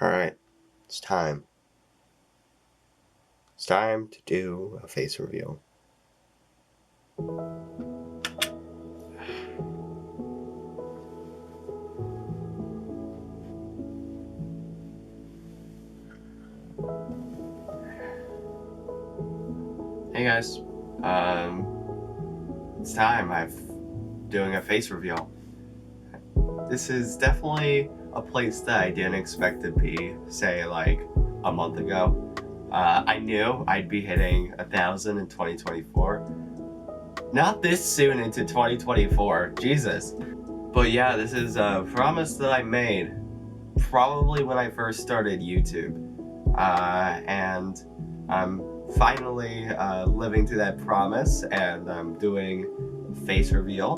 Alright, it's time. It's time to do a face reveal. Hey guys, it's time. I'm doing a face reveal. This is definitely a place that I didn't expect to be, say, like a month ago. I knew I'd be hitting 1,000 in 2024. Not this soon into 2024, Jesus. But yeah, this is a promise that I made probably when I first started YouTube. And I'm finally living to that promise, and I'm doing face reveal.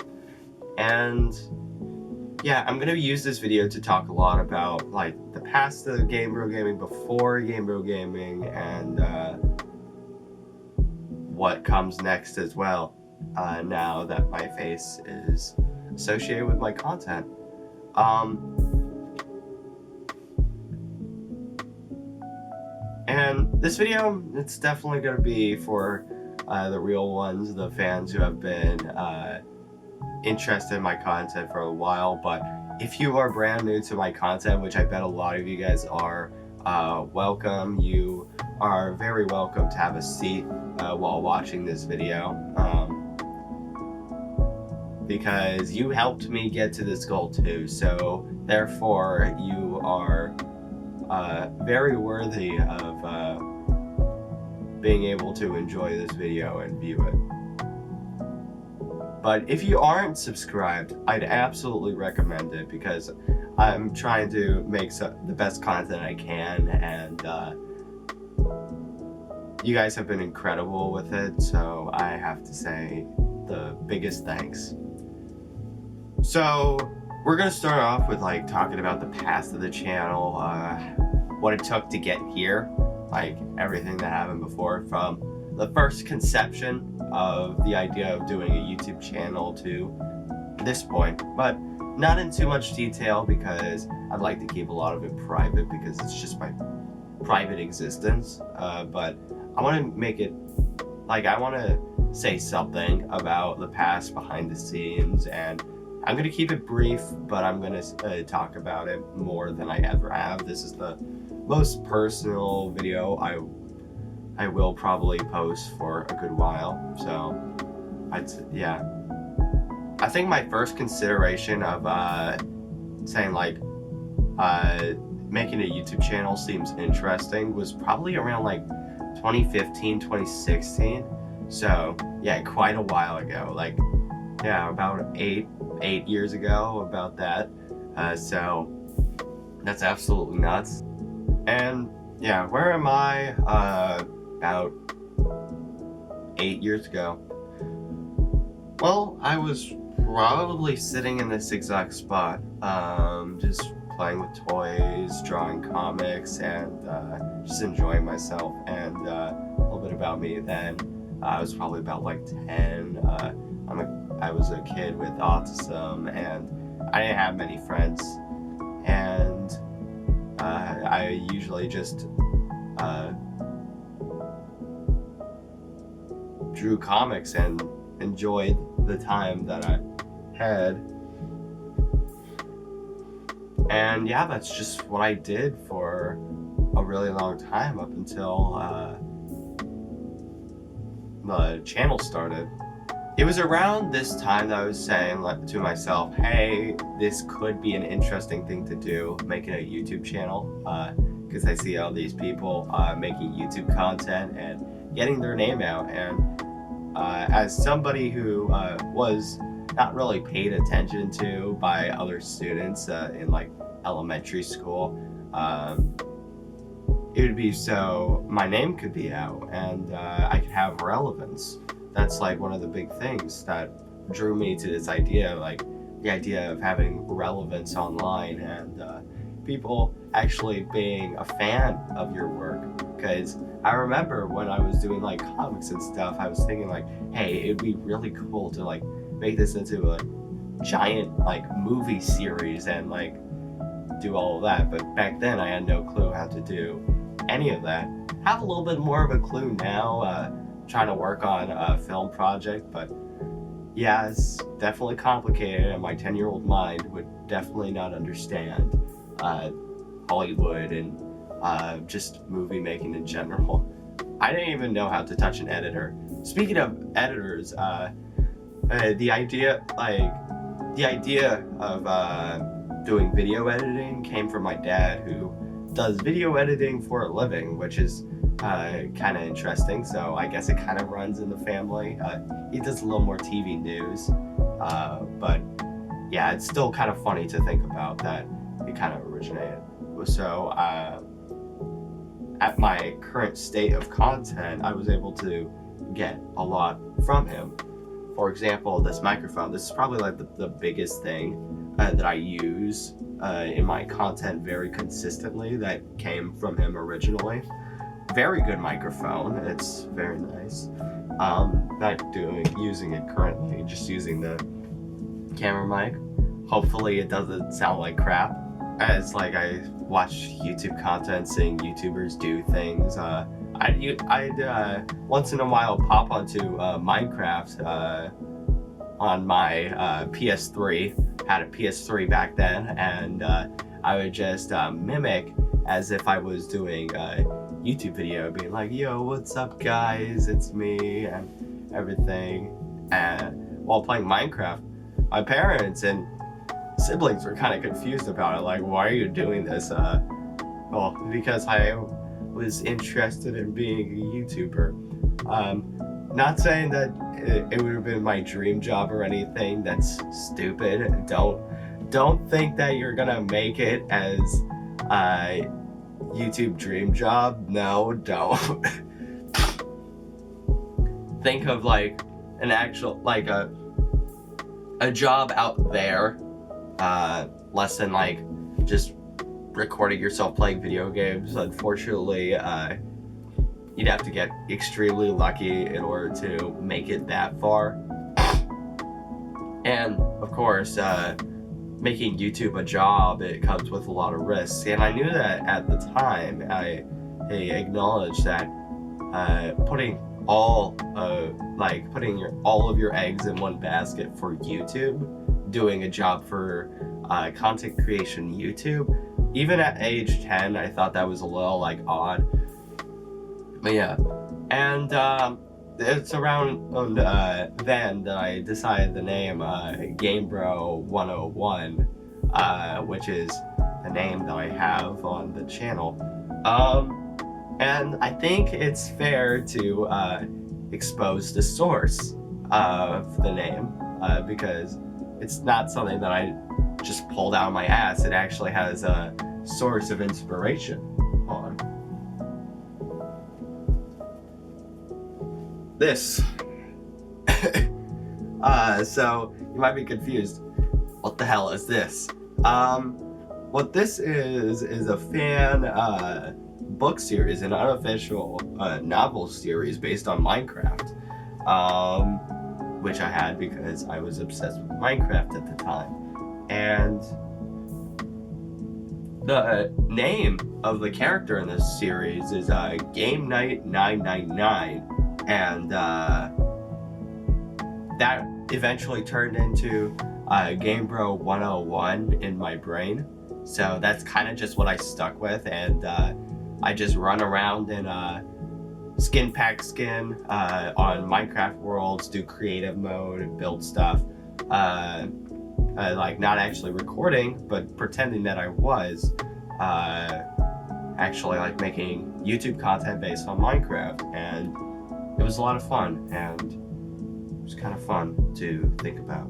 And yeah, I'm gonna use this video to talk a lot about like the past of Gamebro gaming, before Gamebro gaming, and what comes next as well, now that my face is associated with my content. And this video, it's definitely gonna be for the real ones, the fans who have been interested in my content for a while. But if you are brand new to my content, which I bet a lot of you guys are, welcome. You are very welcome to have a seat while watching this video, because you helped me get to this goal too. So therefore you are very worthy of being able to enjoy this video and view it. But if you aren't subscribed, I'd absolutely recommend it, because I'm trying to make the best content I can, and you guys have been incredible with it, so I have to say the biggest thanks. So we're gonna start off with like talking about the past of the channel, what it took to get here, like everything that happened before, from the first conception of the idea of doing a YouTube channel to this point, but not in too much detail, because I'd like to keep a lot of it private, because it's just my private existence. But I want to make it like, I want to say something about the past behind the scenes, and I'm going to keep it brief, but I'm going to talk about it more than I ever have. This is the most personal video I will probably post for a good while. So yeah, I think my first consideration of saying like making a YouTube channel seems interesting was probably around like 2015, 2016. So yeah, quite a while ago, like yeah, about eight years ago, about that. So that's absolutely nuts. And yeah, where am I about 8 years ago? Well, I was probably sitting in this exact spot, just playing with toys, drawing comics, and just enjoying myself. And a little bit about me then, I was probably about like 10. I was a kid with autism, and I didn't have many friends, and I usually just drew comics and enjoyed the time that I had. And yeah, that's just what I did for a really long time, up until the channel started. It was around this time that I was saying to myself, hey, this could be an interesting thing to do, making a YouTube channel, because I see all these people making YouTube content and getting their name out. And as somebody who was not really paid attention to by other students in like elementary school, it would be so my name could be out, and I could have relevance. That's like one of the big things that drew me to this idea, like the idea of having relevance online, and people actually being a fan of your work. Because I remember when I was doing like comics and stuff, I was thinking like, hey, it'd be really cool to like make this into a giant like movie series, and like do all of that, but back then I had no clue how to do any of that. Have a little bit more of a clue now, trying to work on a film project, but yeah, it's definitely complicated, and my 10-year-old mind would definitely not understand Hollywood and just movie making in general. I didn't even know how to touch an editor. Speaking of editors, the idea of doing video editing came from my dad, who does video editing for a living, which is kind of interesting. So I guess it kind of runs in the family. He does a little more TV news, but yeah, it's still kind of funny to think about that it kind of originated. So at my current state of content, I was able to get a lot from him. For example, this microphone. This is probably like the biggest thing that I use in my content very consistently, that came from him originally. Very good microphone. It's very nice. Not using it currently, just using the camera mic. Hopefully it doesn't sound like crap. As like I watch YouTube content, seeing YouTubers do things. I'd once in a while pop onto Minecraft on my PS3. Had a PS3 back then, and I would just mimic as if I was doing a YouTube video, being like, "Yo, what's up, guys? It's me," and everything. And while playing Minecraft, my parents and siblings were kind of confused about it, like, "Why are you doing this?" Well, because I was interested in being a YouTuber. Not saying that it would have been my dream job or anything. That's stupid. Don't think that you're gonna make it as a YouTube dream job. No, don't. Think of like an actual, like a job out there, less than like just recording yourself playing video games. Unfortunately, you'd have to get extremely lucky in order to make it that far. And of course, making YouTube a job, it comes with a lot of risks. And I knew that at the time. I acknowledged that putting all of your eggs in one basket for YouTube, doing a job for content creation YouTube, even at age 10, I thought that was a little like odd. But yeah, and it's around then that I decided the name Gamebro 101, which is the name that I have on the channel. And I think it's fair to expose the source of the name, because it's not something that I just pulled out of my ass. It actually has a source of inspiration on this. So you might be confused. What the hell is this? What this is a fan book series, an unofficial novel series based on Minecraft, which I had because I was obsessed with Minecraft at the time. And the name of the character in this series is Game Night 999, and that eventually turned into Gamebro 101 in my brain. So that's kind of just what I stuck with, and I just run around in skin pack skin on Minecraft worlds, do creative mode, and build stuff. Like not actually recording, but pretending that I was actually like making YouTube content based on Minecraft, and it was a lot of fun, and it was kind of fun to think about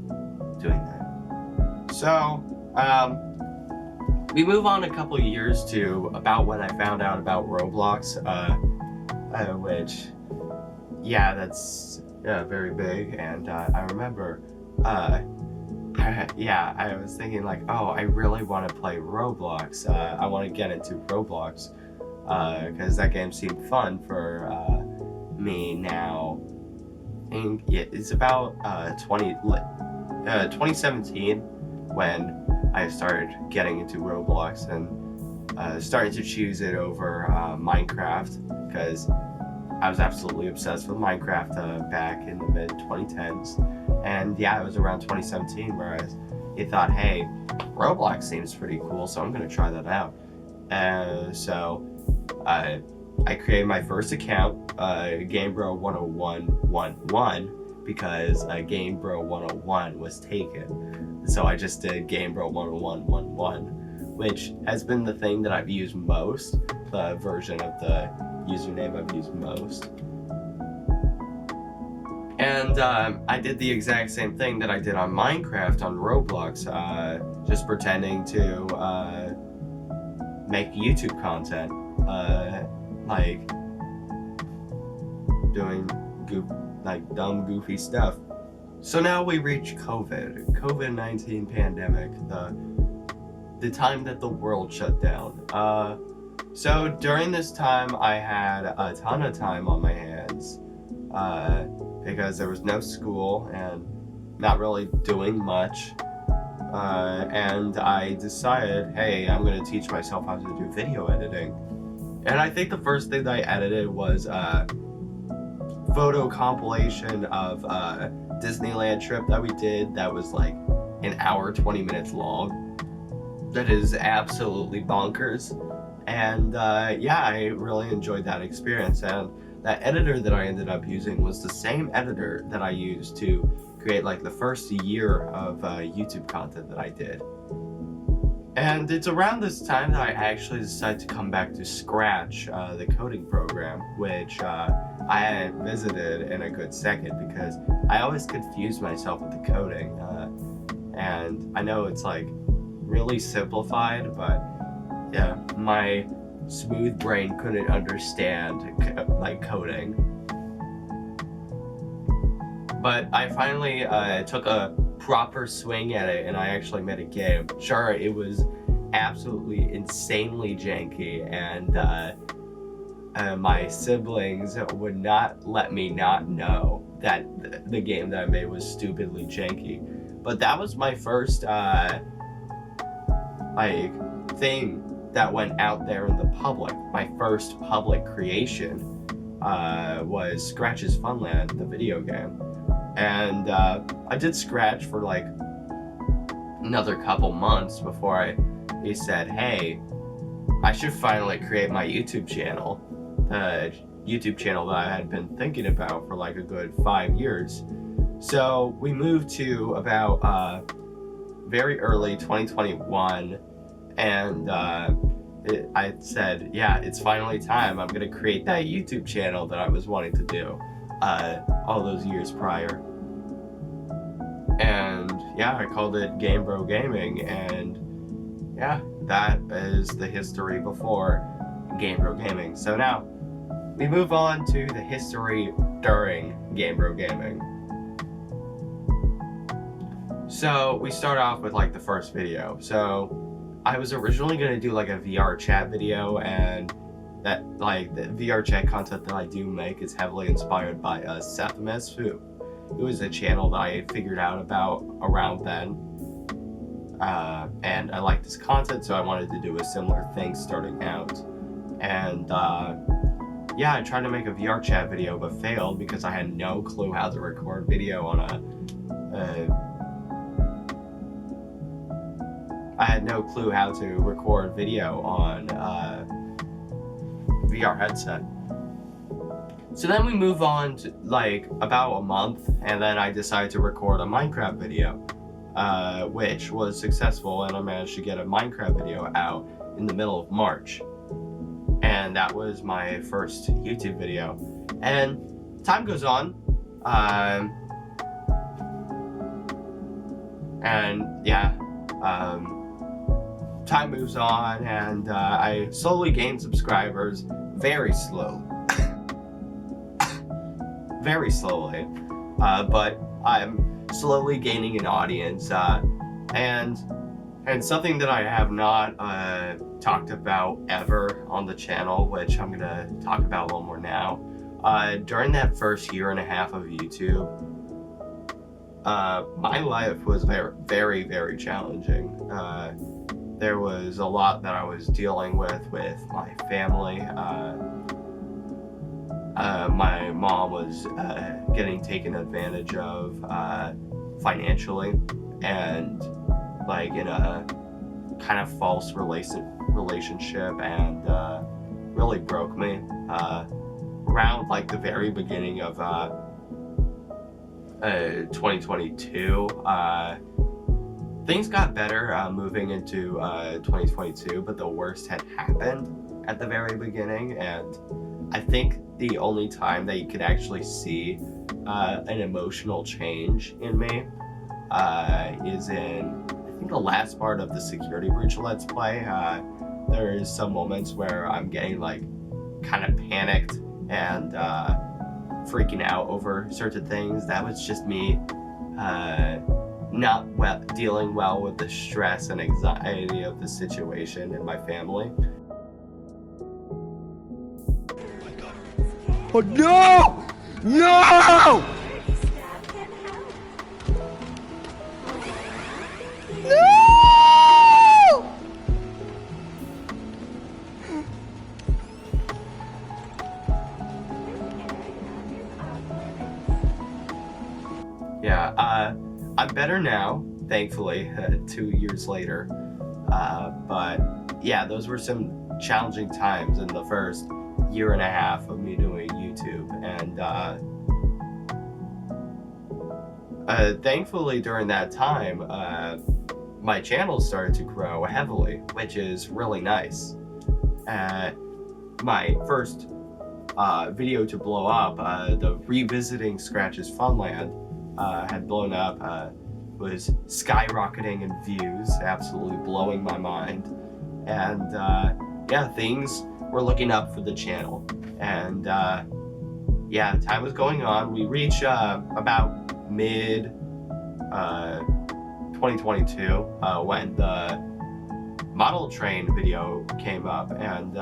doing that. So we move on a couple of years to about when I found out about Roblox, which, yeah, that's very big. And I remember, I was thinking like, oh, I really want to play Roblox. I want to get into Roblox because that game seemed fun for me now. And yeah, it's about 2017 when I started getting into Roblox and started to choose it over Minecraft, because I was absolutely obsessed with Minecraft back in the mid 2010s. And yeah, it was around 2017 where I thought, hey, Roblox seems pretty cool, so I'm gonna try that out. So I created my first account, Gamebro 10111, because Gamebro 101 was taken. So I just did Gamebro 10111, which has been the thing that I've used most, the version of the username I've used most. And I did the exact same thing that I did on Minecraft on Roblox, just pretending to make YouTube content, like doing dumb, goofy stuff. So now we reach COVID-19 pandemic, the time that the world shut down. So during this time, I had a ton of time on my hands, because there was no school and not really doing much. And I decided, hey, I'm gonna teach myself how to do video editing. And I think the first thing that I edited was a photo compilation of a Disneyland trip that we did that was like an hour, 20 minutes long. That is absolutely bonkers. And yeah, I really enjoyed that experience. And that editor that I ended up using was the same editor that I used to create like the first year of YouTube content that I did. And it's around this time that I actually decided to come back to Scratch, the coding program, which I hadn't visited in a good second because I always confuse myself with the coding. And I know it's like really simplified, but yeah, my smooth brain couldn't understand like coding. But I finally took a proper swing at it and I actually made a game. Sure, it was absolutely insanely janky, and my siblings would not let me not know that the game that I made was stupidly janky. But that was my first like thing that went out there in the public. My first public creation was Scratch's Funland, the video game. And I did Scratch for like another couple months before he said, hey, I should finally create my YouTube channel. The YouTube channel that I had been thinking about for like a good 5 years. So we moved to about very early 2021, and I said, yeah, it's finally time. I'm gonna create that YouTube channel that I was wanting to do all those years prior. And yeah, I called it Gamebro Gaming, and yeah, that is the history before Gamebro Gaming. So now we move on to the history during Gamebro Gaming. So we start off with like the first video. So I was originally gonna do like a VR chat video, and that like the VR chat content that I do make is heavily inspired by Septimus, who it was a channel that I figured out about around then. And I liked his content, so I wanted to do a similar thing starting out. And yeah, I tried to make a VR chat video but failed because I had no clue how to record video on VR headset. So then we move on to like about a month, and then I decided to record a Minecraft video, which was successful, and I managed to get a Minecraft video out in the middle of March. And that was my first YouTube video. And time goes on, and yeah, time moves on, and I slowly gain subscribers, very slowly. Very slowly, but I'm slowly gaining an audience, and something that I have not talked about ever on the channel, which I'm gonna talk about a little more now. During that first year and a half of YouTube, my life was very, very challenging. There was a lot that I was dealing with my family. My mom was getting taken advantage of financially, and like in a kind of false relationship, and really broke me. Around like the very beginning of 2022, things got better moving into 2022, but the worst had happened at the very beginning, and I think the only time that you could actually see an emotional change in me is in, I think, the last part of the security breach Let's Play. There is some moments where I'm getting like kind of panicked and freaking out over certain things. That was just me not dealing well with the stress and anxiety of the situation in my family. Oh no! No! No! Yeah, I'm better now, thankfully, 2 years later. But yeah, those were some challenging times in the first year and a half of me doing YouTube, and thankfully during that time, my channel started to grow heavily, which is really nice. My first video to blow up, the Revisiting Scratch's Funland, had blown up, was skyrocketing in views, absolutely blowing my mind, and yeah, things were looking up for the channel, and yeah, time was going on. We reached about mid 2022 when the model train video came up, and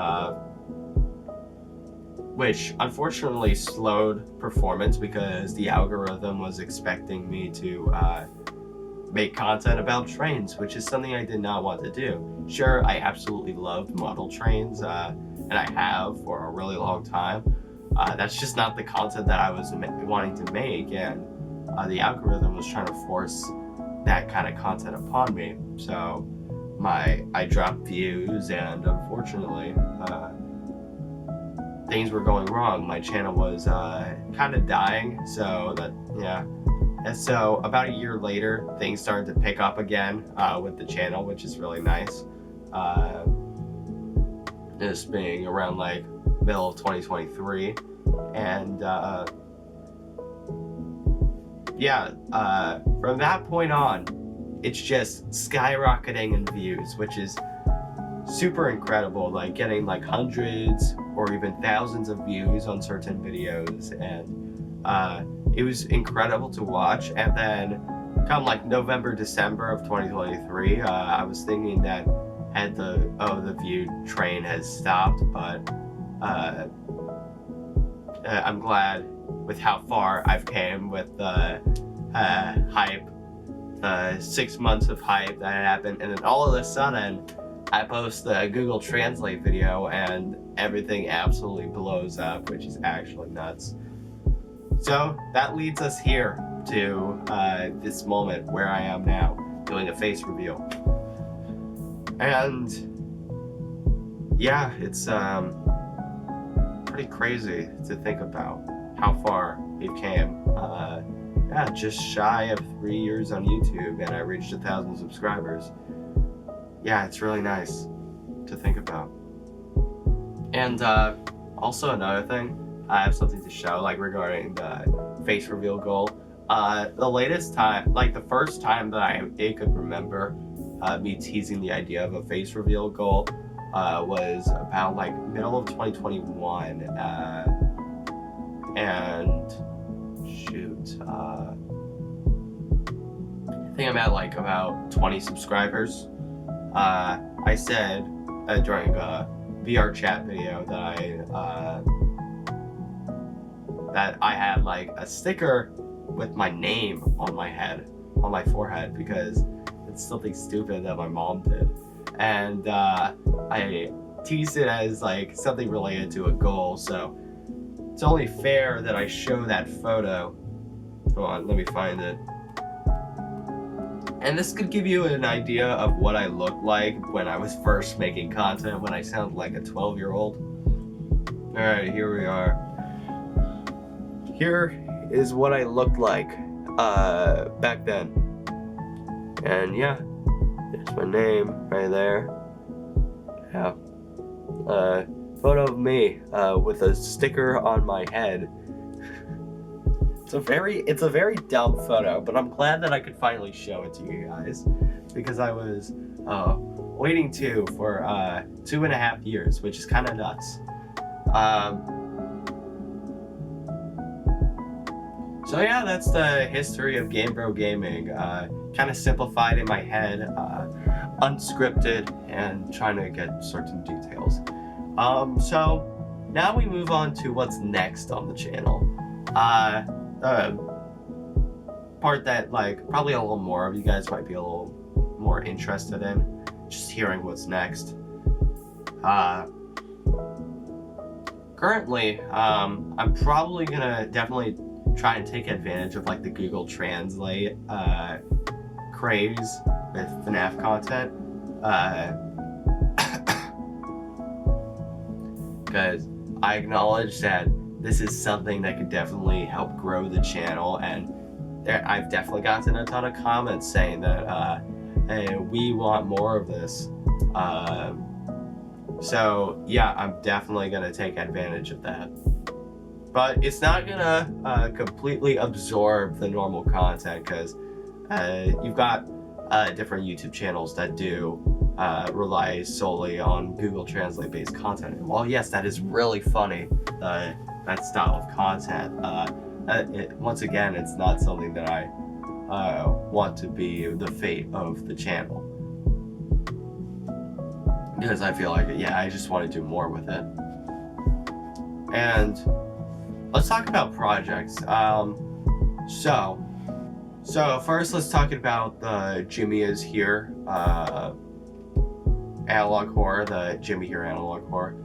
which unfortunately slowed performance because the algorithm was expecting me to make content about trains, which is something I did not want to do. Sure, I absolutely loved model trains, and I have for a really long time. That's just not the content that I was wanting to make, and the algorithm was trying to force that kind of content upon me. So I dropped views, and unfortunately, things were going wrong. My channel was kind of dying, so that, yeah. And so about a year later, things started to pick up again with the channel, which is really nice. This being around like middle of 2023, and yeah, from that point on, it's just skyrocketing in views, which is super incredible, like getting like hundreds or even thousands of views on certain videos, and it was incredible to watch. And then come like November, December of 2023, I was thinking that the view train has stopped, but I'm glad with how far I've came with the hype, the 6 months of hype that happened, and then all of a sudden I post the Google Translate video and everything absolutely blows up, which is actually nuts. So that leads us here to this moment where I am now, doing a face reveal. And yeah, it's pretty crazy to think about how far it came. Yeah, just shy of 3 years on YouTube, and I reached 1,000 subscribers. Yeah, it's really nice to think about. And also another thing, I have something to show, like regarding the face reveal goal. The latest time, like the first time that I could remember me teasing the idea of a face reveal goal was about like middle of 2021, and shoot, I think I'm at like about 20 subscribers. I said during a VR chat video that I had like a sticker with my name on my head, on my forehead, because it's something stupid that my mom did. And I teased it as like something related to a goal, so it's only fair that I show that photo. Hold on, let me find it. And this could give you an idea of what I looked like when I was first making content, when I sounded like a 12-year-old. Alright, here we are. Here is what I looked like back then. And yeah, there's my name right there. Yeah. Photo of me with a sticker on my head. It's a very dumb photo, but I'm glad that I could finally show it to you guys, because I was waiting for 2.5 years, which is kind of nuts. So yeah, that's the history of Gamebro Gaming. Kind of simplified in my head, unscripted, and trying to get certain details. So now we move on to what's next on the channel. Part that like probably a little more of you guys might be a little more interested in, just hearing what's next. Currently, I'm probably gonna definitely try and take advantage of like the Google Translate craze with FNAF content, because I acknowledge that this is something that could definitely help grow the channel, and I've definitely gotten a ton of comments saying that hey, we want more of this. So yeah, I'm definitely gonna take advantage of that. But it's not gonna completely absorb the normal content, because you've got different YouTube channels that do rely solely on Google Translate based content. And while yes, that is really funny, that style of content, once again, it's not something that I want to be the fate of the channel, because I feel like, yeah, I just want to do more with it. And let's talk about projects. So first let's talk about the Jimmy is Here analog horror, the Jimmy Here analog horror.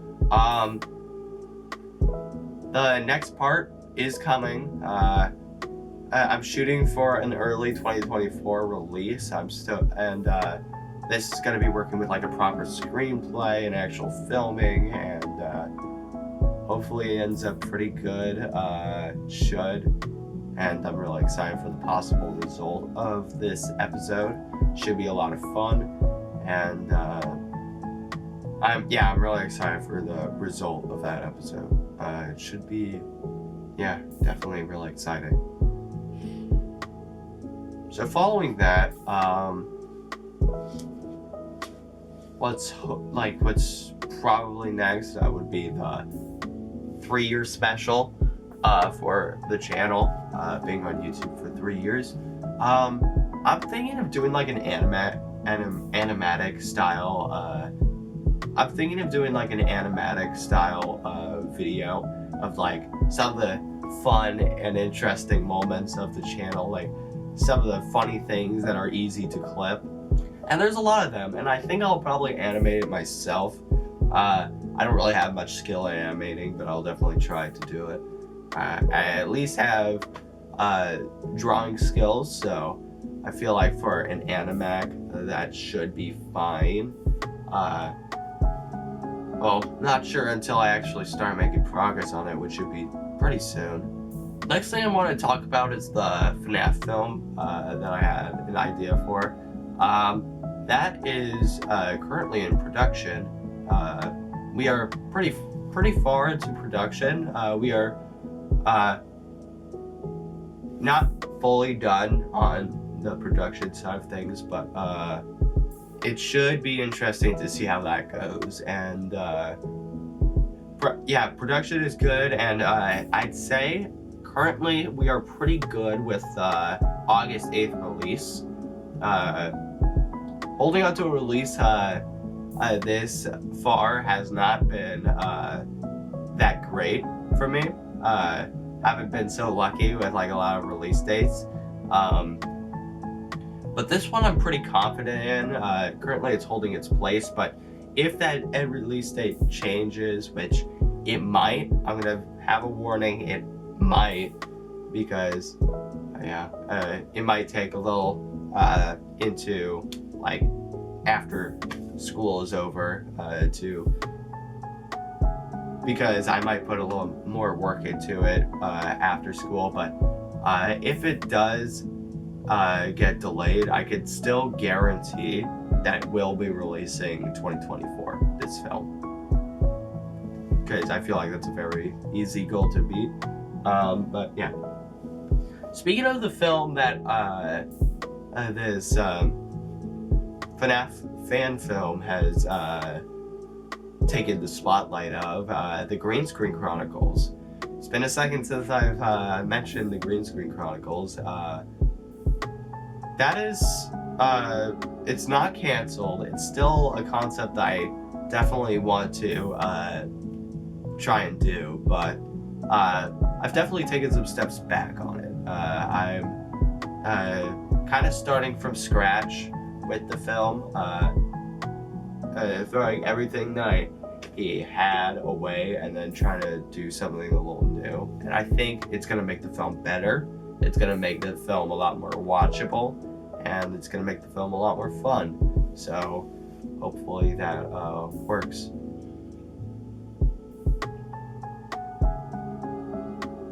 The next part is coming. I'm shooting for an early 2024 release. This is going to be working with like a proper screenplay and actual filming, and hopefully it ends up pretty good. Should. And I'm really excited for the possible result of this episode. Should be a lot of fun, and I'm really excited for the result of that episode. It should be, yeah, definitely really exciting. So following that, what's probably next would be the 3-year special for the channel, being on YouTube for 3 years. I'm thinking of doing like an animatic style. I'm thinking of doing like an animatic style video of like some of the fun and interesting moments of the channel, like some of the funny things that are easy to clip. And there's a lot of them, and I think I'll probably animate it myself. I don't really have much skill in animating, but I'll definitely try to do it. I at least have drawing skills, so I feel like for an animac that should be fine. Well, not sure until I actually start making progress on it, which should be pretty soon. Next thing I want to talk about is the FNAF film that I had an idea for. That is currently in production. We are pretty far into production. We are not fully done on the production side of things, but it should be interesting to see how that goes. And production is good, and I'd say currently we are pretty good with August 8th release. Holding on to a release this far has not been that great for me. haven't been so lucky with like a lot of release dates. But this one I'm pretty confident in. Currently it's holding its place, but if that release date changes, which it might, I'm gonna have a warning, it might, because it might take a little into like after school is over because I might put a little more work into it after school. But if it does get delayed, I could still guarantee that it will be releasing 2024, this film, because I feel like that's a very easy goal to beat. But yeah, speaking of the film that this FNAF fan film has taken the spotlight of, the Green Screen Chronicles. It's been a second since I've mentioned the Green Screen Chronicles. That is, it's not canceled. It's still a concept that I definitely want to try and do, but I've definitely taken some steps back on it. I'm kind of starting from scratch with the film, throwing everything that I had away and then trying to do something a little new. And I think it's going to make the film better. It's going to make the film a lot more watchable, and it's going to make the film a lot more fun. So hopefully that works.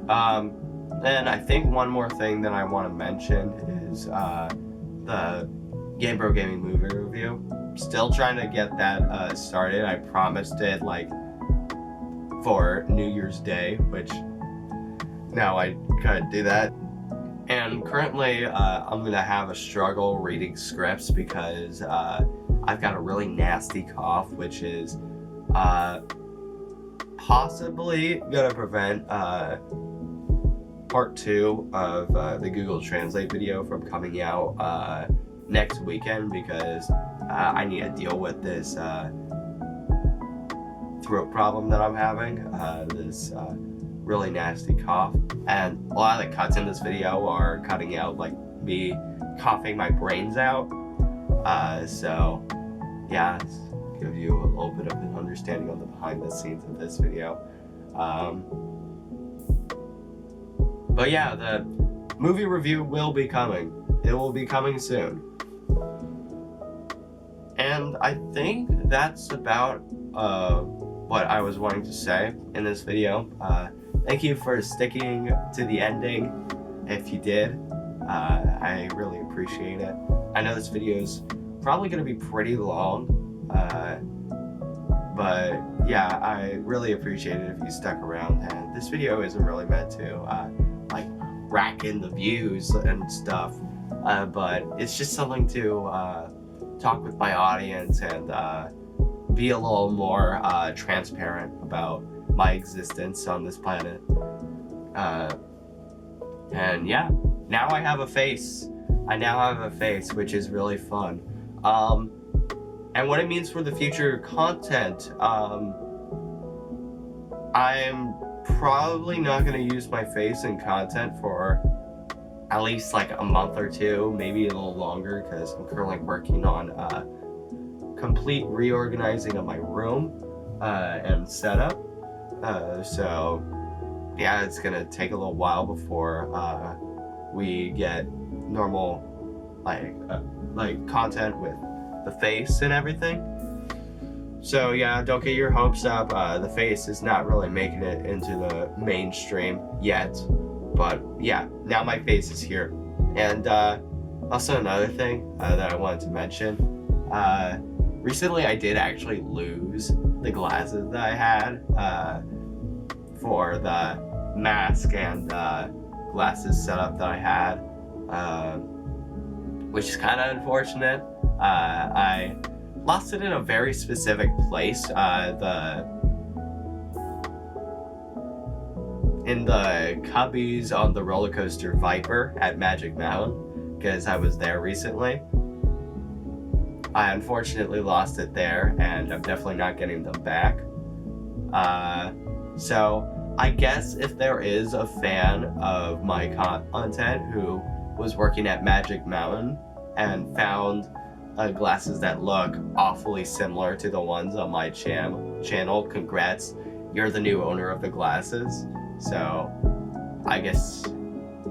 And I think one more thing that I want to mention is the Gamebro Gaming movie review. Still trying to get that started. I promised it like for New Year's Day, which now I couldn't do that. And currently I'm gonna have a struggle reading scripts because I've got a really nasty cough, which is possibly gonna prevent part 2 of the Google Translate video from coming out next weekend, because I need to deal with this throat problem that I'm having, this really nasty cough. And a lot of the cuts in this video are cutting out like me coughing my brains out. So yeah, give you a little bit of an understanding on the behind the scenes of this video. But yeah, the movie review will be coming. It will be coming soon. And I think that's about what I was wanting to say in this video. Thank you for sticking to the ending. If you did, I really appreciate it. I know this video is probably going to be pretty long, but yeah, I really appreciate it if you stuck around. And this video isn't really meant to like rack in the views and stuff, but it's just something to talk with my audience and be a little more transparent about my existence on this planet. And yeah, now I have a face. I now have a face, which is really fun. And what it means for the future content, I'm probably not going to use my face in content for at least like a month or two, maybe a little longer, because I'm currently working on complete reorganizing of my room and setup. So yeah, it's gonna take a little while before we get normal like content with the face and everything. So yeah, don't get your hopes up. The face is not really making it into the mainstream yet, but yeah, now my face is here. And also another thing that I wanted to mention, recently I did actually lose the glasses that I had for the mask and glasses setup that I had, which is kind of unfortunate. I lost it in a very specific place, in the cubbies on the roller coaster Viper at Magic Mountain, because I was there recently. I unfortunately lost it there, and I'm definitely not getting them back. So I guess if there is a fan of my content who was working at Magic Mountain and found glasses that look awfully similar to the ones on my channel, congrats, you're the new owner of the glasses. So I guess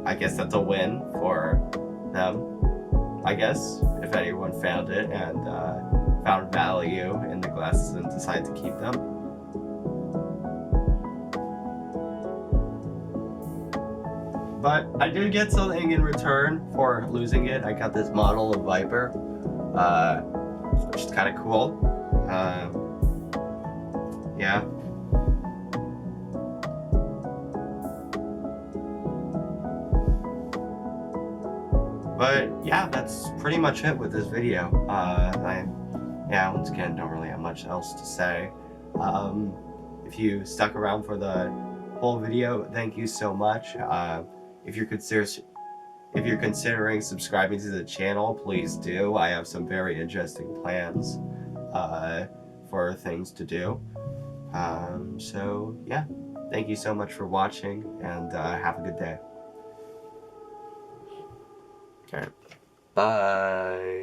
that's a win for them. I guess if anyone found it and found value in the glasses and decided to keep them. But I did get something in return for losing it. I got this model of Viper, which is kind of cool. Yeah. But yeah, that's pretty much it with this video. Once again, don't really have much else to say. If you stuck around for the whole video, thank you so much. If you're considering subscribing to the channel, please do. I have some very interesting plans for things to do. So yeah, thank you so much for watching, and have a good day. Okay. Bye.